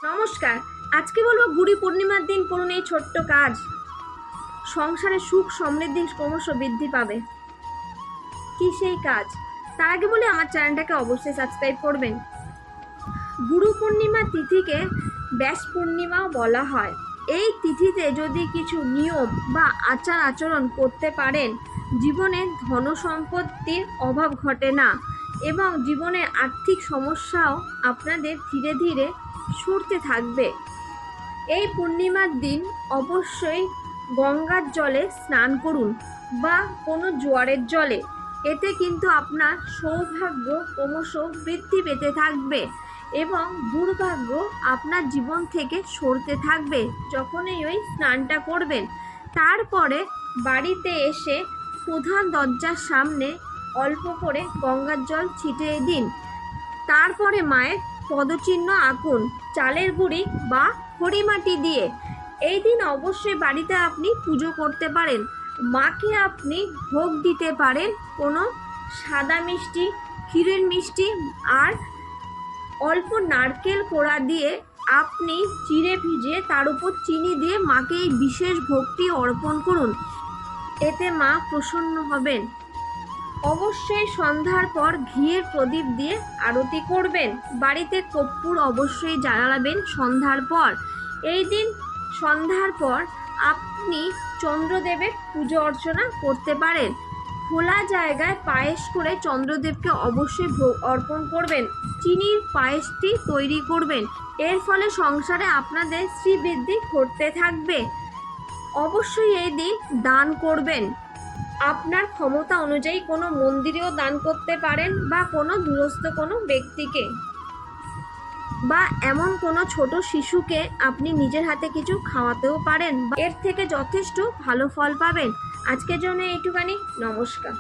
নমস্কার। আজকে বলবো গুড়ি পূর্ণিমার দিন করুন এই ছোট্ট কাজ, সংসারে সুখ সমৃদ্ধি ক্রমশ বৃদ্ধি পাবে। কি সেই কাজ? তার আগে বলি আমার চ্যানেলটাকে অবশ্যই সাবস্ক্রাইব করবেন। গুরু পূর্ণিমা তিথিকে ব্যাস পূর্ণিমাও বলা হয়। এই তিথিতে যদি কিছু নিয়ম বা আচার আচরণ করতে পারেন, জীবনে ধন সম্পত্তির অভাব ঘটে না এবং জীবনের আর্থিক সমস্যাও আপনাদের ধীরে ধীরে সরতে থাকবে। এই পূর্ণিমার দিন অবশ্যই গঙ্গার জলে স্নান করুন বা কোনো জোয়ারের জলে। এতে কিন্তু আপনার সৌভাগ্য ক্রমশ বৃদ্ধি পেতে থাকবে এবং দুর্ভাগ্য আপনার জীবন থেকে সরতে থাকবে যখনই ওই স্নানটা করবেন। তারপরে বাড়িতে এসে প্রধান দরজার সামনে অল্প করে গঙ্গার জল ছিটিয়ে দিন। তারপরে মায়ের পদচিহ্ন আঁকুন চালের গুঁড়ি বা খড়িমাটি দিয়ে। এই দিন অবশ্যই বাড়িতে আপনি পুজো করতে পারেন। মাকে আপনি ভোগ দিতে পারেন কোনো সাদা মিষ্টি, ক্ষীরের মিষ্টি আর অল্প নারকেল কোড়া দিয়ে আপনি চিড়ে ভিজিয়ে তার উপর চিনি দিয়ে মাকে এই বিশেষ ভোগটি অর্পণ করুন। এতে মা প্রসন্ন হবেন। অবশ্যই সন্ধ্যার পর ঘিয়ের প্রদীপ দিয়ে আরতি করবেন। বাড়িতে কর্পূর অবশ্যই জ্বালাবেন সন্ধ্যার পর। এই দিন সন্ধ্যার পর আপনি চন্দ্রদেবের পুজো অর্চনা করতে পারেন। খোলা জায়গায় পায়েস করে চন্দ্রদেবকে অবশ্যই ভোগ অর্পণ করবেন। চিনির পায়েসটি তৈরি করবেন। এর ফলে সংসারে আপনাদের শ্রীবৃদ্ধি ঘটতে থাকবে। অবশ্যই এই দিন দান করবেন। আপনার ক্ষমতা অনুযায়ী কোনো মন্দিরেও দান করতে পারেন বা কোনো দূরস্থ কোনো ব্যক্তিকে বা এমন কোনো ছোট শিশুকে আপনি নিজের হাতে কিছু খাওয়াতেও পারেন। এর থেকে যথেষ্ট ভালো ফল পাবেন। আজকের জন্য এইটুখানি। নমস্কার।